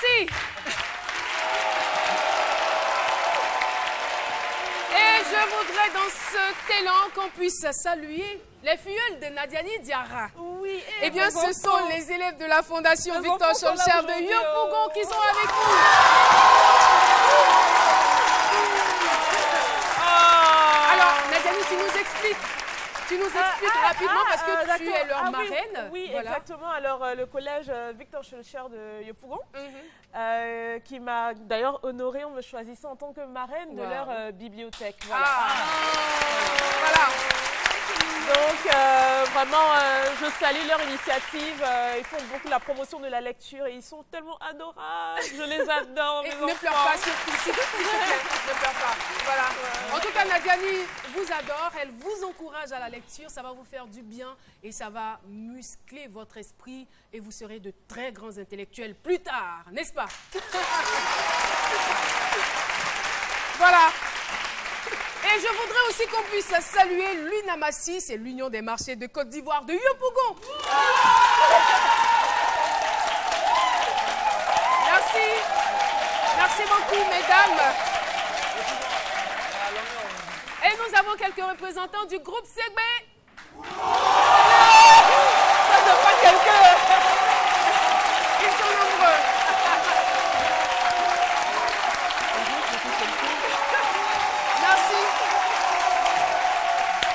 Merci. Et je voudrais dans cet élan qu'on puisse saluer les filleuls de Nadiani Diarra. Oui. Eh bien, ce sont les élèves de la Fondation Victor Schœlcher de Yopougon qui sont avec nous. Alors, Nadiani, tu nous expliques. Tu nous expliques rapidement parce que tu es leur marraine. Oui, voilà. Exactement. Alors, le collège Victor Schœlcher de Yopougon, qui m'a d'ailleurs honorée en me choisissant en tant que marraine de leur bibliothèque. Voilà. Voilà. Donc, vraiment, je salue leur initiative. Ils font beaucoup la promotion de la lecture et ils sont tellement adorables. Je les adore. Ne pleure pas surtout, s'il te plaît. Ne pleure pas. Voilà. En tout cas, Nadiani vous adore. Elle vous encourage à la lecture. Ça va vous faire du bien et ça va muscler votre esprit et vous serez de très grands intellectuels plus tard, n'est-ce pas? Voilà. Et je voudrais aussi qu'on puisse saluer l'UNAMASI, c'est l'Union des marchés de Côte d'Ivoire de Yopougon. Merci. Merci beaucoup, mesdames. Et nous avons quelques représentants du groupe Ségbé. Ça, c'est pas quelqu'un. Ils sont nombreux.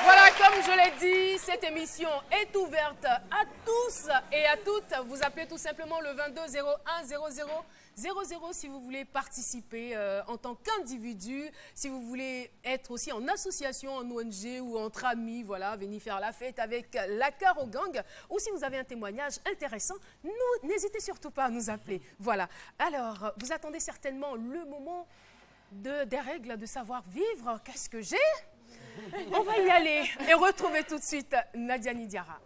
Voilà, comme je l'ai dit, cette émission est ouverte à tous et à toutes. Vous appelez tout simplement le 22 01 00 00 si vous voulez participer en tant qu'individu, si vous voulez être aussi en association, en ONG ou entre amis, voilà, venir faire la fête avec la Caro Gang. Ou si vous avez un témoignage intéressant, n'hésitez surtout pas à nous appeler. Voilà. Alors, vous attendez certainement le moment des règles de savoir-vivre. Qu'est-ce que j'ai ? On va y aller et retrouver tout de suite Nadiani Diarra.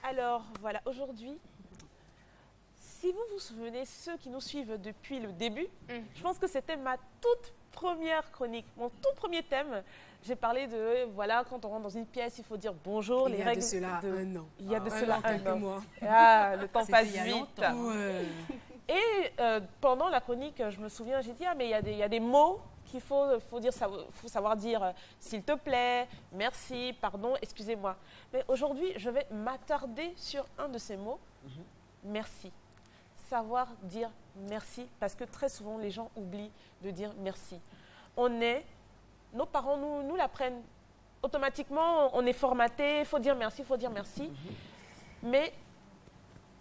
Alors, voilà, aujourd'hui, si vous vous souvenez, ceux qui nous suivent depuis le début, je pense que c'était ma toute première chronique, mon tout premier thème. J'ai parlé de, voilà, quand on rentre dans une pièce, il faut dire bonjour, les règles. Il y a de cela un an. Il y a de cela un an. Mois. Ah, le temps passe vite. Ouais. Et pendant la chronique, je me souviens, j'ai dit, ah, mais il y a des mots qu'il faut savoir dire, s'il te plaît, merci, pardon, excusez-moi. Mais aujourd'hui, je vais m'attarder sur un de ces mots, merci. Savoir dire merci, parce que très souvent, les gens oublient de dire merci. Nos parents nous l'apprennent. Automatiquement, on est formaté, il faut dire merci, il faut dire merci. Mais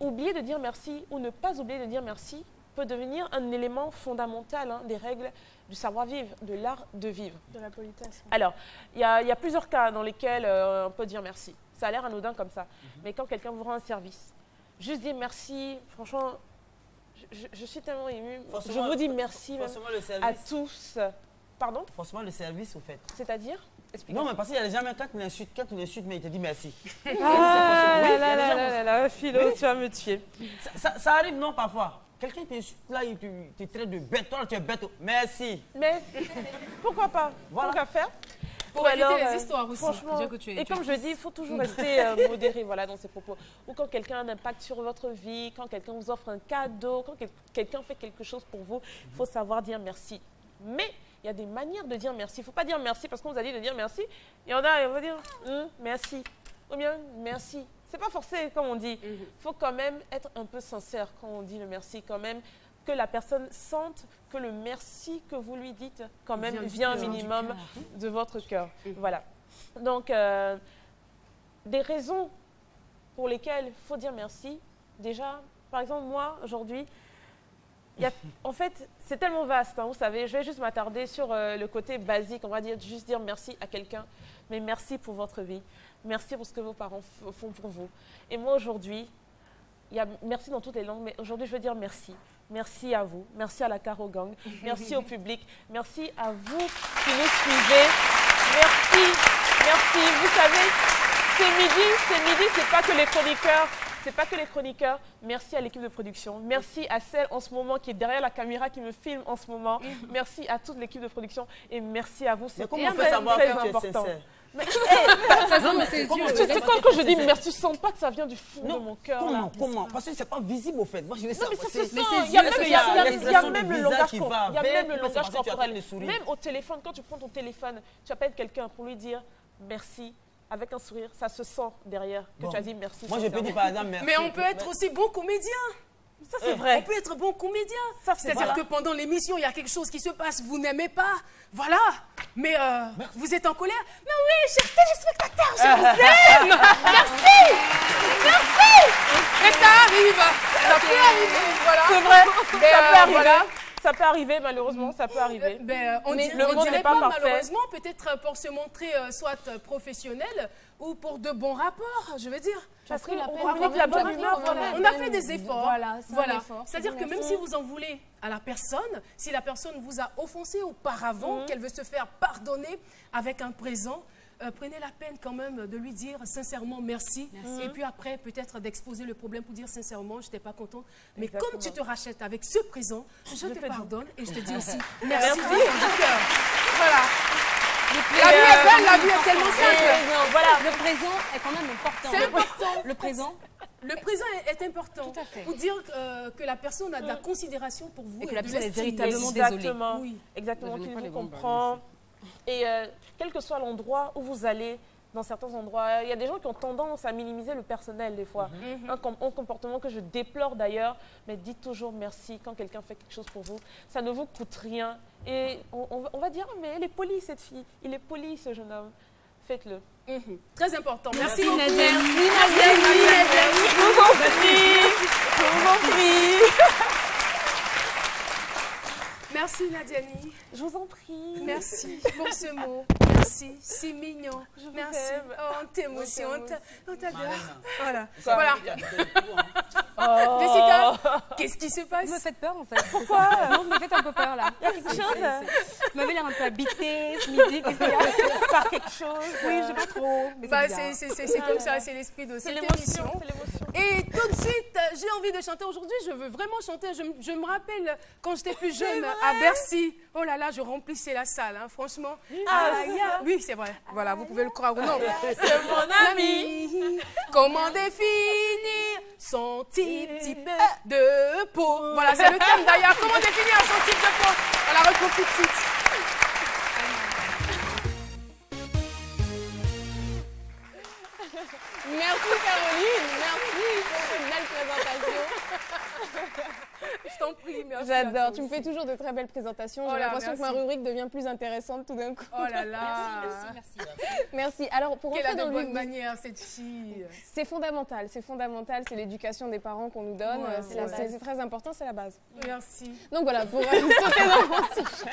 oublier de dire merci ou ne pas oublier de dire merci peut devenir un élément fondamental des règles du savoir-vivre, de l'art de vivre. De la politesse. Alors, il y a plusieurs cas dans lesquels on peut dire merci. Ça a l'air anodin comme ça. Mais quand quelqu'un vous rend un service, juste dire merci, franchement, je suis tellement émue. Je vous dis merci à tous. Pardon? Forcément le service, au fait. C'est-à-dire? Non, mais parce qu'il y a des gens, quand tu l'insultes, mais il te dit merci. Ah là, Philo, tu vas me tuer. Ça arrive, non, parfois. Quelqu'un t'insulte, là, il te traite de bête. Toi, tu es bête. Merci. Mais pourquoi pas? Voilà. Pourquoi faire? Pour éviter les histoires aussi. Franchement, et comme je dis, il faut toujours rester modéré dans ses propos. Ou quand quelqu'un a un impact sur votre vie, quand quelqu'un vous offre un cadeau, quand quelqu'un fait quelque chose pour vous, il faut savoir dire merci. Mais il y a des manières de dire merci. Il ne faut pas dire merci parce qu'on vous a dit de dire merci. Il y en a, on va dire merci. Ou bien merci. Ce n'est pas forcé, comme on dit. Il faut quand même être un peu sincère quand on dit le merci, quand même. Que la personne sente que le merci que vous lui dites, quand même, vient un minimum de votre cœur. Voilà. Donc, des raisons pour lesquelles il faut dire merci. Déjà, par exemple, moi, aujourd'hui, en fait, c'est tellement vaste, vous savez, je vais juste m'attarder sur le côté basique, on va juste dire merci à quelqu'un, mais merci pour votre vie, merci pour ce que vos parents font pour vous. Et moi, aujourd'hui, il y a merci dans toutes les langues, mais aujourd'hui, je veux dire merci. Merci à vous, merci à la Caro Gang, merci au public, merci à vous qui nous suivez, merci. Vous savez, c'est midi, c'est pas que les chroniqueurs c'est pas que les chroniqueurs. Merci à l'équipe de production. Merci à celle en ce moment qui est derrière la caméra, qui me filme en ce moment. Merci à toute l'équipe de production et merci à vous. C'est comment on peut savoir que tu es important. sincère? Mais, Ça sent dans ses yeux. tu sais, quand je dis merci, je sens pas que ça vient du fond de mon cœur. Comment? Parce que c'est pas visible au fait. Moi, je vais Non, mais ça se savoir. sent. Il y a même le langage corporel. Même au téléphone, quand tu prends ton téléphone, tu appelles quelqu'un pour lui dire merci avec un sourire. Ça se sent derrière que tu as dit merci. Moi, je peux dire par exemple merci. Mais on peut être aussi bon comédien. Ça, c'est vrai. On peut être bon comédien. C'est-à-dire voilà. que pendant l'émission, il y a quelque chose qui se passe, vous n'aimez pas. Voilà. Mais vous êtes en colère. Mais oui, chers téléspectateurs, je vous aime. Merci. Merci. Mais ça arrive. Ça peut arriver. Voilà. C'est vrai. Mais, Ça peut arriver. voilà. Ça peut arriver, malheureusement, ça peut arriver. On Mais dit, le on monde dirait n'est pas parfait. malheureusement, peut-être pour se montrer soit professionnel ou pour de bons rapports, je veux dire. Parce pris la qu'on peine communique de la bonne faire humeur, quand même. voilà. On a fait des efforts. Voilà, c'est un effort. C'est-à-dire que même si vous en voulez à la personne, si la personne vous a offensé auparavant, qu'elle veut se faire pardonner avec un présent, prenez la peine quand même de lui dire sincèrement merci. Et puis après, peut-être d'exposer le problème pour dire sincèrement, je n'étais pas contente. Mais comme tu te rachètes avec ce présent, je te pardonne et je te dis aussi merci du cœur. Voilà. La vie est belle, la vie est tellement simple. Voilà, le présent est quand même important. C'est important. Le présent. Le présent est important. Tout à fait. Pour dire que la personne a de la considération pour vous. Et que la de personne est l'estime. véritablement désolée. Exactement. Oui. Exactement, Désolé, qu'il pas les vous bons comprend. Et quel que soit l'endroit où vous allez, dans certains endroits, il y a des gens qui ont tendance à minimiser le personnel des fois. Un comportement que je déplore d'ailleurs, mais dites toujours merci quand quelqu'un fait quelque chose pour vous. Ça ne vous coûte rien. Et on va dire, mais elle est polie cette fille, il est poli ce jeune homme. Faites-le. Très important. Merci beaucoup. Nadia. Je vous en prie. Je vous en prie. Merci Nadiani. Je vous en prie. Merci pour ce mot. Merci. Si mignon. Merci. aime. Oh, on t'émotionne. On t'adore. Voilà. Ça Voilà. Oh. Jessica, qu'est-ce qui se passe? Vous me faites peur en fait. Pourquoi? Non, vous me faites un peu peur là. Il y a quelque chose? Vous m'avez l'air un peu habité ce midi. Qu'est-ce qu'il y a? Par quelque chose? Oui, je sais pas trop. Mais Bah, bizarre. c'est comme ça, c'est l'esprit de C'est cette l'émotion. émission. C'est l'émotion. Et tout de suite, j'ai envie de chanter aujourd'hui. Je veux vraiment chanter. Je me rappelle quand j'étais plus jeune à Bercy. Oh là là, je remplissais la salle, hein, franchement. Oui, c'est vrai. Voilà, vous pouvez le croire ou non. C'est mon ami. Comment définir son type de peau? Voilà, c'est le thème d'ailleurs. Comment définir son type de peau? On la retrouve tout de suite. Merci Caroline, merci pour cette belle présentation. Je t'en prie, merci. J'adore, tu me fais toujours de très belles présentations. J'ai Oh là, l'impression que ma merci. rubrique devient plus intéressante tout d'un coup. Oh là là. Merci. Merci. Alors pour Quelle a rentrer dans de le vif bonnes du- manières, cette fille. c'est fondamental, c'est l'éducation des parents qu'on nous donne. Ouais, c'est la C'est très important, c'est la base. Merci. Donc voilà, pour sauter dans mon sujet.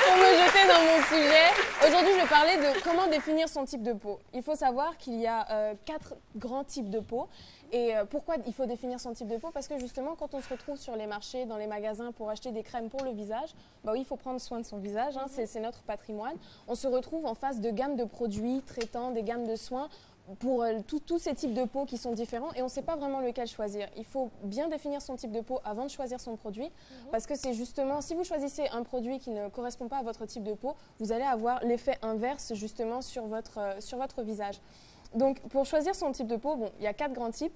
Pour me jeter dans mon sujet, aujourd'hui je vais parler de comment définir son type de peau. Il faut savoir qu'il y a 4 grands types de peau. Et pourquoi il faut définir son type de peau? Parce que justement, quand on se retrouve sur les marchés, dans les magasins pour acheter des crèmes pour le visage, bah oui, il faut prendre soin de son visage, hein, c'est notre patrimoine. On se retrouve en face de gammes de produits traitant, des gammes de soins pour tous ces types de peau qui sont différents et on ne sait pas vraiment lequel choisir. Il faut bien définir son type de peau avant de choisir son produit parce que c'est justement, si vous choisissez un produit qui ne correspond pas à votre type de peau, vous allez avoir l'effet inverse justement sur votre visage. Donc pour choisir son type de peau, bon, il y a 4 grands types.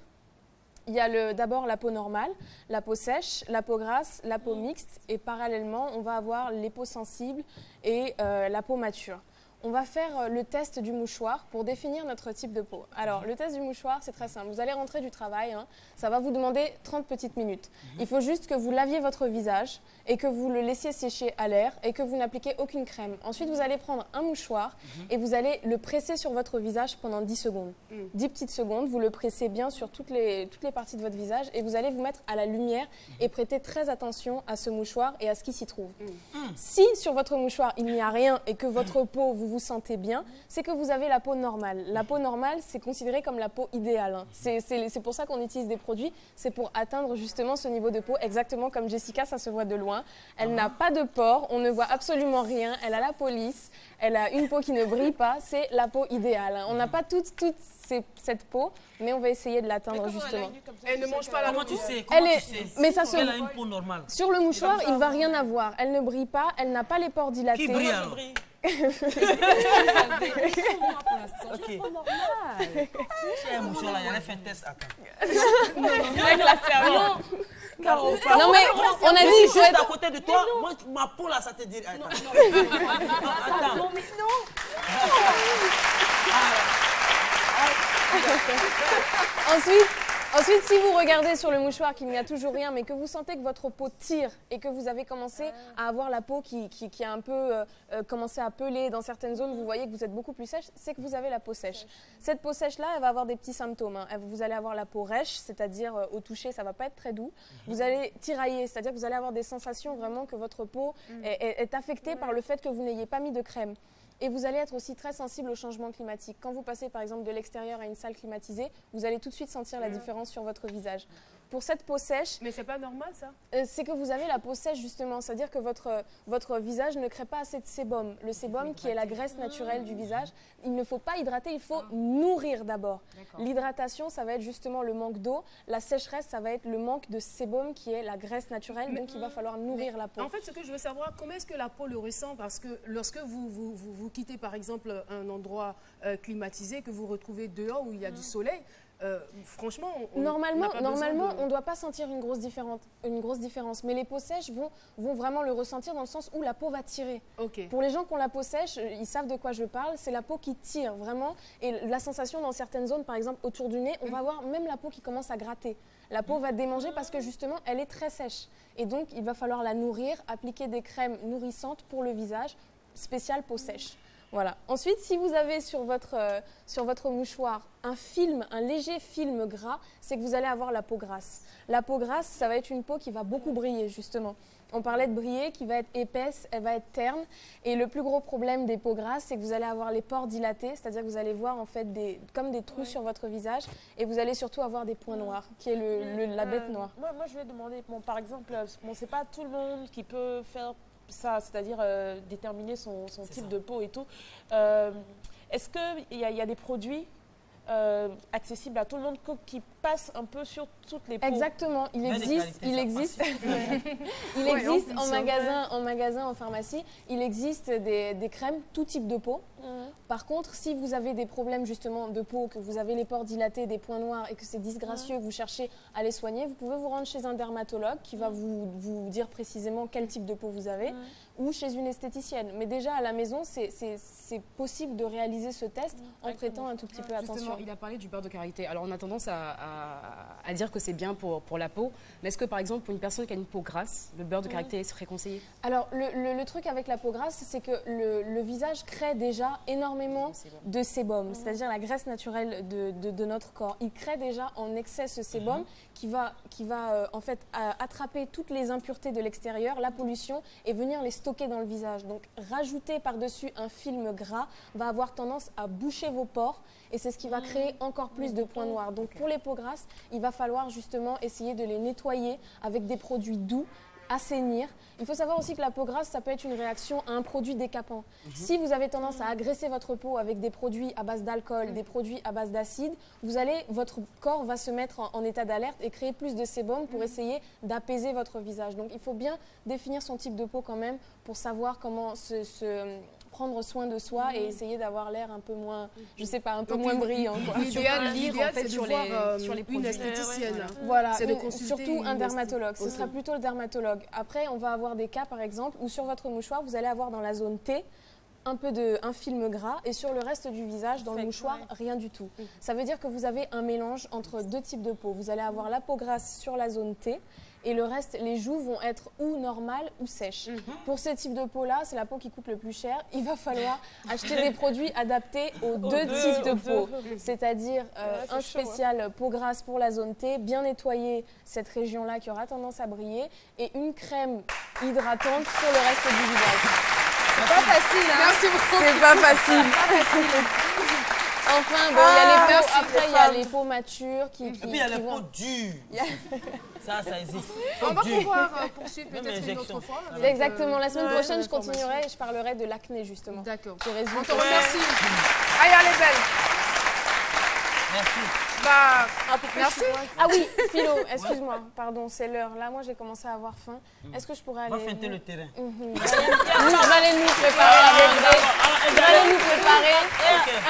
Il y a d'abord la peau normale, la peau sèche, la peau grasse, la peau mixte et parallèlement, on va avoir les peaux sensibles et la peau mature. On va faire le test du mouchoir pour définir notre type de peau. Alors, le test du mouchoir, c'est très simple. Vous allez rentrer du travail, hein. Ça va vous demander 30 petites minutes. Il faut juste que vous laviez votre visage et que vous le laissiez sécher à l'air et que vous n'appliquiez aucune crème. Ensuite, vous allez prendre un mouchoir et vous allez le presser sur votre visage pendant 10 secondes. 10 petites secondes, vous le pressez bien sur toutes les parties de votre visage et vous allez vous mettre à la lumière et prêter très attention à ce mouchoir et à ce qui s'y trouve. Si sur votre mouchoir, il n'y a rien et que votre peau, vous vous vous sentez bien, c'est que vous avez la peau normale. La peau normale, c'est considéré comme la peau idéale. Hein. C'est pour ça qu'on utilise des produits, c'est pour atteindre justement ce niveau de peau, exactement comme Jessica, ça se voit de loin. Elle n'a pas de pores, on ne voit absolument rien, elle a la peau lisse, elle a une peau qui ne brille pas, c'est la peau idéale. Hein. On n'a pas toute cette peau, mais on va essayer de l'atteindre justement. Elle ne mange pas la Comment peau. tu sais? Comment tu sais? Mais ça Elle a une peau normale. Sur le mouchoir, il ne va rien avoir. Elle ne brille pas, elle n'a pas les pores dilatés. Qui brille alors? Ok. Si un mouchoir là, il allait faire un test. Attends. Avec la ferme. Non mais on a Mais dit si il faut juste être... à côté de toi, moi, ma peau là, ça te dit. Attends. Attends. Ensuite, si vous regardez sur le mouchoir qu'il n'y a toujours rien, mais que vous sentez que votre peau tire et que vous avez commencé à avoir la peau qui a un peu commencé à peler dans certaines zones, vous voyez que vous êtes beaucoup plus sèche, c'est que vous avez la peau sèche. Cette peau sèche-là, elle va avoir des petits symptômes. Hein. Vous allez avoir la peau rêche, c'est-à-dire au toucher, ça ne va pas être très doux. Vous allez tirailler, c'est-à-dire que vous allez avoir des sensations vraiment que votre peau est affectée par le fait que vous n'ayez pas mis de crème. Et vous allez être aussi très sensible au changement climatique. Quand vous passez par exemple de l'extérieur à une salle climatisée, vous allez tout de suite sentir la différence sur votre visage. Pour cette peau sèche, Mais c'est pas normal ça. c'est que vous avez la peau sèche justement, c'est-à-dire que votre visage ne crée pas assez de sébum. Le sébum qui est la graisse naturelle du visage, il ne faut pas hydrater, il faut nourrir d'abord. L'hydratation, ça va être justement le manque d'eau. La sécheresse, ça va être le manque de sébum qui est la graisse naturelle, donc il va falloir nourrir la peau. En fait, ce que je veux savoir, comment est-ce que la peau le ressent? Parce que lorsque vous quittez par exemple un endroit climatisé, que vous retrouvez dehors où il y a du soleil, franchement, Normalement, on on ne doit pas sentir une grosse différence. Mais les peaux sèches vont vraiment le ressentir dans le sens où la peau va tirer. Ok. Pour les gens qui ont la peau sèche, ils savent de quoi je parle. C'est la peau qui tire vraiment. Et la sensation dans certaines zones, par exemple autour du nez, on va voir même la peau qui commence à gratter. La peau va démanger parce que justement, elle est très sèche. Et donc, il va falloir la nourrir, appliquer des crèmes nourrissantes pour le visage, spécial peau sèche. Voilà. Ensuite, si vous avez sur votre mouchoir un léger film gras, c'est que vous allez avoir la peau grasse. La peau grasse, ça va être une peau qui va beaucoup briller, justement. On parlait de briller, qui va être épaisse, elle va être terne. Et le plus gros problème des peaux grasses, c'est que vous allez avoir les pores dilatés, c'est-à-dire que vous allez voir en fait comme des trous sur votre visage. Et vous allez surtout avoir des points noirs, qui est la bête noire. Moi, je vais demander, par exemple, c'est pas tout le monde qui peut faire ça, c'est-à-dire déterminer son type de peau et tout. Est-ce qu'il y a des produits accessibles à tout le monde qui passent un peu sur toutes les peaux? Exactement, il existe en magasin, en pharmacie, il existe des crèmes, tout type de peau. Par contre, si vous avez des problèmes justement de peau, que vous avez les pores dilatés, des points noirs et que c'est disgracieux, que vous cherchez à les soigner, vous pouvez vous rendre chez un dermatologue qui va vous dire précisément quel type de peau vous avez ou chez une esthéticienne. Mais déjà à la maison, c'est possible de réaliser ce test en prêtant un tout petit peu attention. Justement, il a parlé du beurre de karité. Alors on a tendance à dire que c'est bien pour la peau, mais est-ce que par exemple pour une personne qui a une peau grasse, le beurre de karité serait conseillé? Alors le truc avec la peau grasse, c'est que le visage crée déjà énormément de sébum, c'est-à-dire la graisse naturelle de notre corps. Il crée déjà en excès ce sébum qui va en fait attraper toutes les impuretés de l'extérieur, la pollution, et venir les stocker dans le visage. Donc rajouter par-dessus un film gras va avoir tendance à boucher vos pores et c'est ce qui va créer encore plus de points noirs. Donc pour les peaux grasses, il va falloir justement essayer de les nettoyer avec des produits doux, assainir. Il faut savoir aussi que la peau grasse, ça peut être une réaction à un produit décapant. Si vous avez tendance à agresser votre peau avec des produits à base d'alcool, des produits à base d'acide, votre corps va se mettre en état d'alerte et créer plus de sébum pour essayer d'apaiser votre visage. Donc il faut bien définir son type de peau quand même pour savoir comment prendre soin de soi et essayer d'avoir l'air un peu moins, je sais pas, un peu moins brillant. L'idéal, c'est sur les une esthéticienne. Voilà, C'est de consulter surtout un une dermatologue. Ce sera plutôt le dermatologue. Après, on va avoir des cas, par exemple, où sur votre mouchoir, vous allez avoir dans la zone T un film gras et sur le reste du visage, dans le mouchoir, rien du tout. Ça veut dire que vous avez un mélange entre deux types de peau. Vous allez avoir la peau grasse sur la zone T et le reste, les joues vont être ou normales ou sèches. Pour ce type de peau-là, c'est la peau qui coûte le plus cher. Il va falloir acheter des produits adaptés aux deux types de peau. C'est-à-dire un spécial peau grasse pour la zone T, bien nettoyer cette région-là qui aura tendance à briller et une crème hydratante sur le reste du visage. C'est pas facile, hein. Merci beaucoup. C'est pas facile. Enfin, bon, il y a les peaux, après, il y a les peaux matures qui Et puis il y a les vont- peaux dures. Ça existe. On va Peaux dures. pouvoir poursuivre Même peut-être une injection. autre fois. C'est exactement. La semaine Ouais, prochaine, je l'information. continuerai et je parlerai de l'acné, justement. D'accord. Qui résulte. On te remercie. Aïe, elle est belle. Merci. Bah, merci. Ah oui, Philo, excuse-moi, pardon, c'est l'heure. Là, moi, j'ai commencé à avoir faim. Est-ce que je pourrais aller... On va feinter le terrain. Je vais aller nous préparer avec Je vais aller nous préparer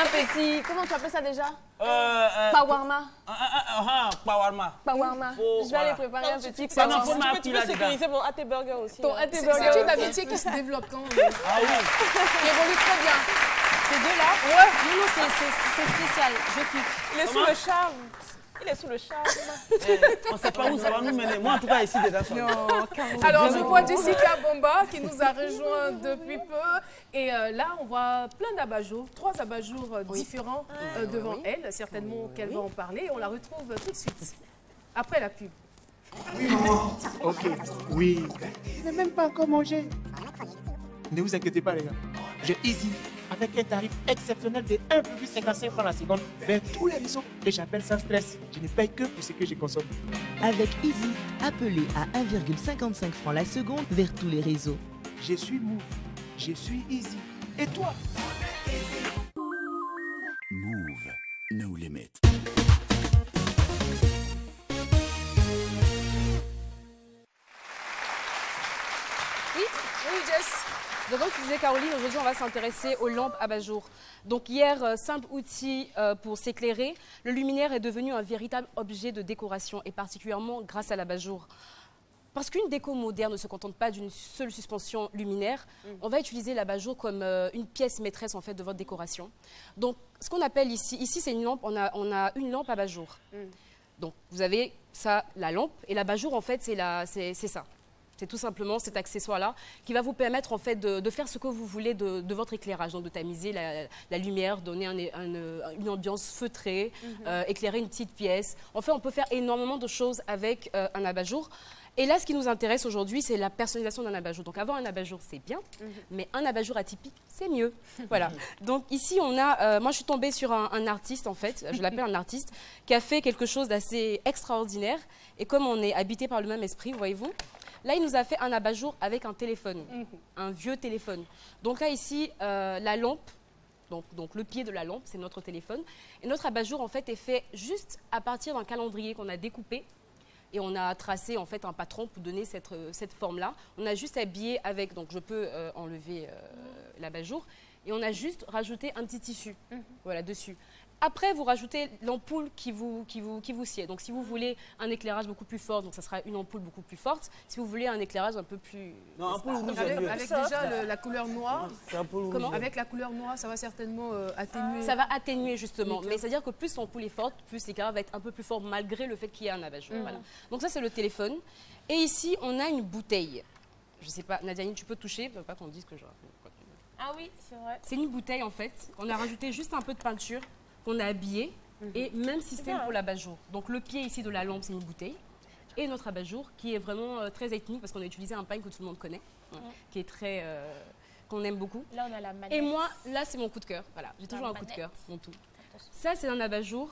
un petit... Comment tu appelles ça déjà? Pawarma. Pawarma. Pawarma. Oh, Je vais aller voilà. préparer un petit Ça, non, pawarma. faut ma Tu pile peux là, les gars. sécuriser mon AT Burger aussi. Ton là. AT C'est burger. une amitié qui se développe quand même. Ah oui. Qui évolue très bien. Ces deux-là Ouais. Non, c'est spécial. Je kiffe. Il est sous le charme. Il est sous le charme. On ne sait pas où ça va nous mener. Moi, en tout cas, ici, dedans, ça va. Alors, je vois Jessica Bomba qui nous a rejoint depuis peu. Et là, on voit plein d'abat-jours, 3 abat-jours différents devant elle. Certainement qu'elle va en parler. Et on la retrouve tout de suite, après la pub. Oui, maman. Ok, oui. Je n'ai même pas encore mangé. Ne vous inquiétez pas, les gars. J'ai Easy avec un tarif exceptionnel de 1,55 francs la seconde vers tous les réseaux et j'appelle sans stress. Je ne paye que pour ce que je consomme. Avec Easy, appelez à 1,55 francs la seconde vers tous les réseaux. Je suis Move. Je suis Easy. Et toi? Move, no limit. Oui, Jess. Donc, comme tu disais, Caroline, aujourd'hui, on va s'intéresser aux lampes abat-jour. Donc, hier, simple outil pour s'éclairer, le luminaire est devenu un véritable objet de décoration, et particulièrement grâce à l'abat-jour. Parce qu'une déco moderne ne se contente pas d'une seule suspension luminaire, on va utiliser l'abat-jour comme une pièce maîtresse en fait, de votre décoration. Donc, ce qu'on appelle ici c'est une lampe, on a une lampe abat-jour. Donc, vous avez ça, la lampe, et l'abat-jour, en fait, c'est ça. C'est tout simplement cet accessoire-là qui va vous permettre en fait de faire ce que vous voulez de votre éclairage, donc de tamiser la lumière, donner une ambiance feutrée, éclairer une petite pièce. En fait, on peut faire énormément de choses avec un abat-jour. Et là, ce qui nous intéresse aujourd'hui, c'est la personnalisation d'un abat-jour. Donc, avoir un abat-jour, c'est bien, mais un abat-jour atypique, c'est mieux. Voilà. Donc, ici, on a... moi, je suis tombée sur un artiste, en fait, je l'appelle un artiste, qui a fait quelque chose d'assez extraordinaire. Et comme on est habité par le même esprit, voyez-vous, là, il nous a fait un abat-jour avec un téléphone, un vieux téléphone. Donc là, ici, la lampe, donc le pied de la lampe, c'est notre téléphone. Et notre abat-jour, en fait, est fait juste à partir d'un calendrier qu'on a découpé. Et on a tracé en fait un patron pour donner cette forme-là. On a juste habillé avec, donc je peux enlever l'abat-jour, et on a juste rajouté un petit tissu, voilà, dessus. Après, vous rajoutez l'ampoule qui vous sied. Donc, si vous voulez un éclairage beaucoup plus fort, donc ça sera une ampoule beaucoup plus forte. Si vous voulez un éclairage un peu plus... Non, ampoule rouge, Avec déjà la couleur noire. c'est ampoule rouge. Comment? Avec la couleur noire, ça va certainement atténuer. Ça va atténuer justement, mais c'est-à-dire que plus l'ampoule est forte, plus l'éclairage va être un peu plus fort malgré le fait qu'il y ait un abat-jour. Voilà. Donc ça, c'est le téléphone. Et ici, on a une bouteille. Je ne sais pas, Nadiane, tu peux toucher, il ne faut pas qu'on dise que je... Ah oui, c'est vrai. C'est une bouteille en fait. On a rajouté juste un peu de peinture qu'on a habillée et même système pour l'abat-jour. Donc le pied ici de la lampe, c'est une bouteille. Et notre abat-jour qui est vraiment très ethnique parce qu'on a utilisé un pagne que tout le monde connaît, qui est très... qu'on aime beaucoup. Là, on a la manette. Et moi, là, c'est mon coup de cœur. Voilà, j'ai toujours un coup de cœur, mon tout. Ça, c'est un abat-jour,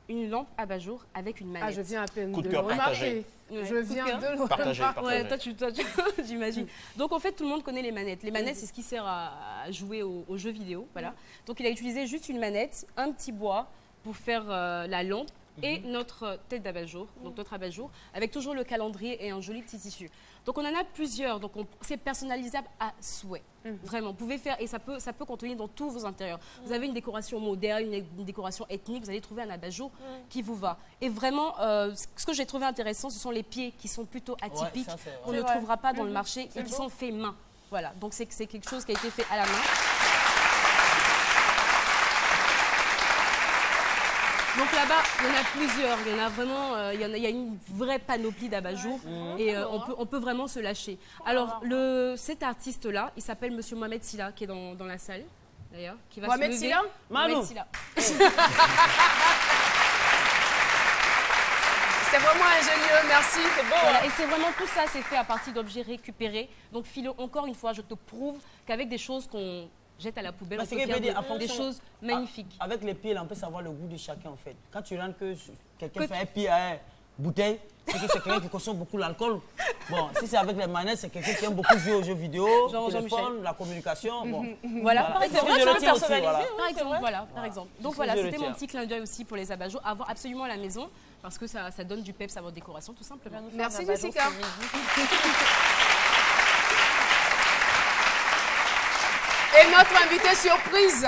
une lampe abat-jour avec une manette. Ah, je viens à peine Coup de de cœur le remarquer. Ouais, Je coup de viens cœur. de le Partagez, remarquer. Ouais, toi, j'imagine. Donc en fait, tout le monde connaît les manettes. Les manettes, c'est ce qui sert à jouer aux jeux vidéo. Voilà. Donc il a utilisé juste une manette, un petit bois pour faire la lampe et notre tête d'abat-jour, donc notre abat-jour, avec toujours le calendrier et un joli petit tissu. Donc on en a plusieurs, donc c'est personnalisable à souhait. Vraiment, vous pouvez faire, et ça peut contenir dans tous vos intérieurs. Vous avez une décoration moderne, une décoration ethnique, vous allez trouver un abat-jour qui vous va. Et vraiment, ce que j'ai trouvé intéressant, ce sont les pieds qui sont plutôt atypiques, ça, c'est qu'on ne trouvera pas dans le marché et qui sont faits main. Voilà, donc c'est quelque chose qui a été fait à la main. Donc là-bas, il y en a plusieurs, il y en a vraiment, il y a une vraie panoplie d'abat-jour et on peut vraiment se lâcher. Alors cet artiste-là, il s'appelle Monsieur Mohamed Silla, qui est dans la salle d'ailleurs, qui va Mohamed se lever. Silla Mohamed Silla. Il C'est vraiment ingénieux, merci. C'est beau. Voilà, et c'est vraiment tout ça, c'est fait à partir d'objets récupérés. Donc Philo, encore une fois, je te prouve qu'avec des choses qu'on jette à la poubelle, on peut faire des choses magnifiques. Avec les pieds, là, on peut savoir le goût de chacun en fait. Quand tu rentres que quelqu'un fait un pied à une bouteille, c'est que c'est quelqu'un qui consomme beaucoup l'alcool. Bon, si c'est avec les manettes, c'est quelqu'un qui aime beaucoup jouer aux jeux vidéo, le téléphone, la communication. Bon. Voilà, par exemple, voilà. par exemple. Donc voilà, c'était mon petit clin d'œil aussi pour les abat-jours, à avoir absolument à la maison, parce que ça donne du peps à votre décoration, tout simplement. Merci Jessica. Et notre invité surprise,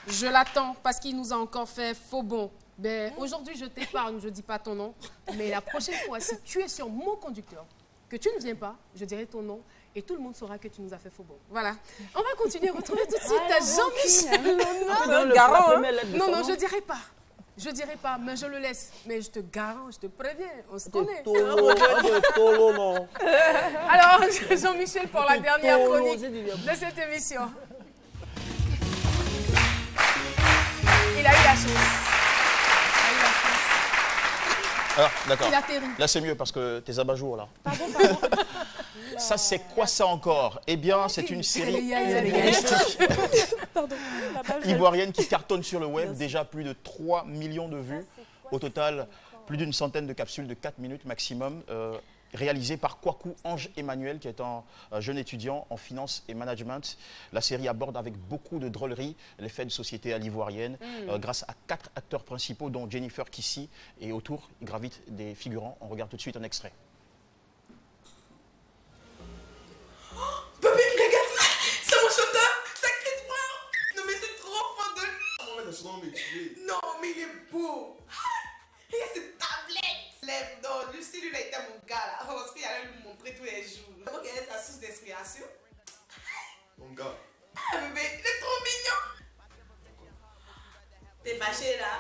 je l'attends parce qu'il nous a encore fait faux bon. Ben, aujourd'hui, je t'épargne, je ne dis pas ton nom, mais la prochaine fois, si tu es sur mon conducteur, que tu ne viens pas, je dirai ton nom et tout le monde saura que tu nous as fait faux bon. Voilà. On va continuer, retrouver tout de suite Jean-Michel. Non, non, je ne dirai pas. Je ne dirai pas, mais je le laisse. Mais je te garantis, je te préviens, on se connaît. Alors, Jean-Michel, pour la dernière chronique de cette émission. Il a eu la chance. Ah, d'accord. Il atterrit. Là, c'est mieux parce que tes abat-jours, là. Pardon. Ça, c'est quoi ça encore? Eh bien, c'est une série ivoirienne qui cartonne sur le web. Déjà plus de 3 millions de vues. Au total, plus d'une centaine de capsules de 4 minutes maximum. Réalisée par Kwaku Ange Emmanuel, qui est un jeune étudiant en finance et management. La série aborde avec beaucoup de drôlerie les faits de société à l'ivoirienne, grâce à 4 acteurs principaux, dont Jennifer Kissi, et autour, il gravite des figurants. On regarde tout de suite un extrait. Bébé, regarde, c'est mon chanteur, sacré moi. Non mais c'est trop fort de lui. Non mais il est beau. Il a cette tablette. Lève, non, lui, si lui, il a été mon gars là, parce qu'il allait lui montrer tous les jours. Donc, quelle est sa source d'inspiration? Mon gars. Ah, bébé, il est trop mignon. T'es fâché là?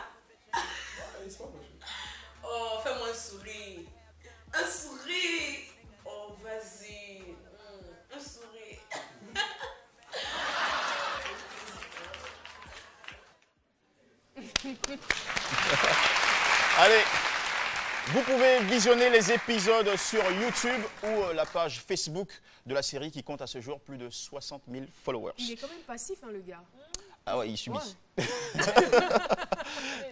Oh, fais-moi un sourire. Un sourire. Oh, vas-y. Un sourire. Allez, vous pouvez visionner les épisodes sur YouTube ou la page Facebook de la série qui compte à ce jour plus de 60 000 followers. Il est quand même passif, hein, le gars. Ah ouais, il subit. Ouais.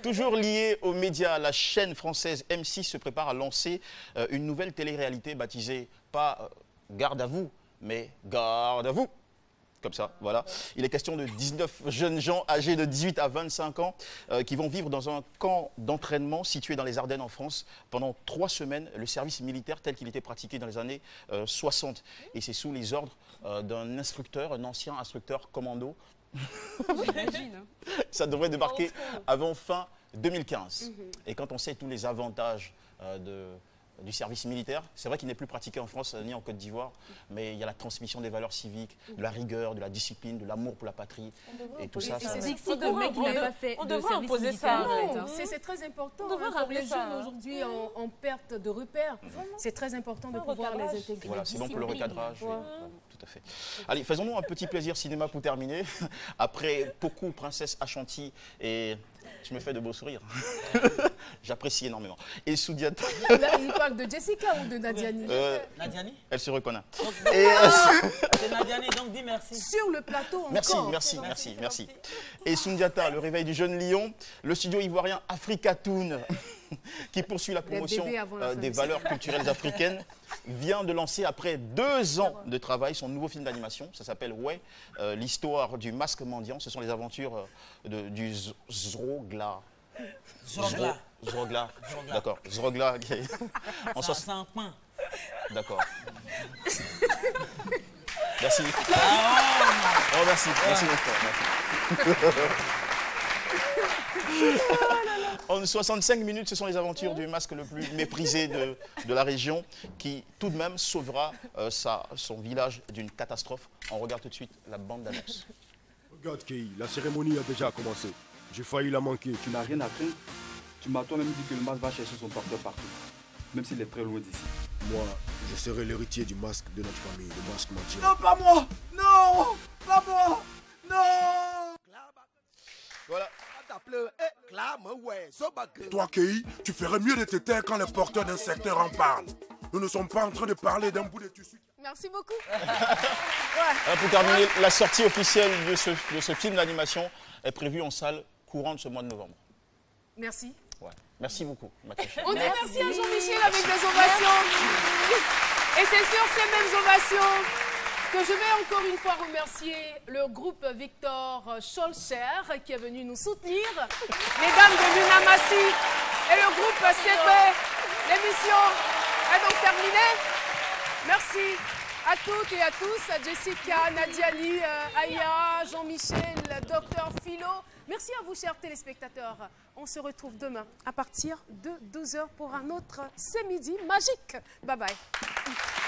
Toujours lié aux médias, la chaîne française M6 se prépare à lancer une nouvelle télé-réalité baptisée pas Garde à vous, mais Garde à vous. Comme ça, voilà. Il est question de 19 jeunes gens âgés de 18 à 25 ans qui vont vivre dans un camp d'entraînement situé dans les Ardennes en France pendant 3 semaines, le service militaire tel qu'il était pratiqué dans les années 60. Et c'est sous les ordres d'un instructeur, un ancien instructeur commando. Ça devrait débarquer avant fin 2015. Et quand on sait tous les avantages du service militaire, c'est vrai qu'il n'est plus pratiqué en France ni en Côte d'Ivoire, mais il y a la transmission des valeurs civiques, de la rigueur, de la discipline, de l'amour pour la patrie, et tout ça. On devrait imposer ça. C'est très important. Pour les jeunes aujourd'hui en perte de repères, c'est très important de pouvoir les intégrer. Voilà, c'est bon pour le recadrage. Tout à fait. Allez, faisons-nous un petit plaisir cinéma pour terminer. Après Poco, Princesse Ashanti et... Je me fais de beaux sourires. J'apprécie énormément. Et Soudiata... Il parle de Jessica ou de Nadiani Nadiani. Elle se reconnaît. C'est Nadiani, donc dis merci. Sur le plateau merci, encore. Merci. Et Sundiata, le réveil du jeune lion, le studio ivoirien Africatoon, qui poursuit la promotion des valeurs culturelles africaines, vient de lancer après 2 ans de travail son nouveau film d'animation. Ça s'appelle Ouais, l'histoire du masque mendiant. Ce sont les aventures du Zrogla. Zrogla. D'accord. Zrogla. C'est un pain. D'accord. Merci. Oh, merci mon frère. En 65 minutes, ce sont les aventures du masque le plus méprisé de la région qui, tout de même, sauvera son village d'une catastrophe. On regarde tout de suite la bande d'annonce. Regarde, Kei, la cérémonie a déjà commencé. J'ai failli la manquer. Tu n'as rien à craindre. Tu m'as toi-même dit que le masque va chercher son porteur partout, même s'il est très loin d'ici. Moi, je serai l'héritier du masque de notre famille, le masque mendiant. Non, pas moi! Non! Pas moi! Non! Voilà. Toi, Kei, tu ferais mieux de te taire quand les porteurs d'un secteur en parlent. Nous ne sommes pas en train de parler d'un bout de tissu. Merci beaucoup. Pour terminer, la sortie officielle de ce film d'animation est prévue en salle courant de ce mois de novembre. Merci. Ouais. Merci beaucoup, Matacha. On dit merci à Jean-Michel avec des ovations. Et c'est sur ces mêmes ovations que je vais encore une fois remercier le groupe Victor Scholcher qui est venu nous soutenir, les dames de l'UNAMASI et le groupe CP. L'émission est donc terminée. Merci à toutes et à tous, à Jessica, Nadiali, Aya, Jean-Michel, Dr Philo. Merci à vous, chers téléspectateurs. On se retrouve demain à partir de 12h pour un autre C'est Midi magique. Bye bye.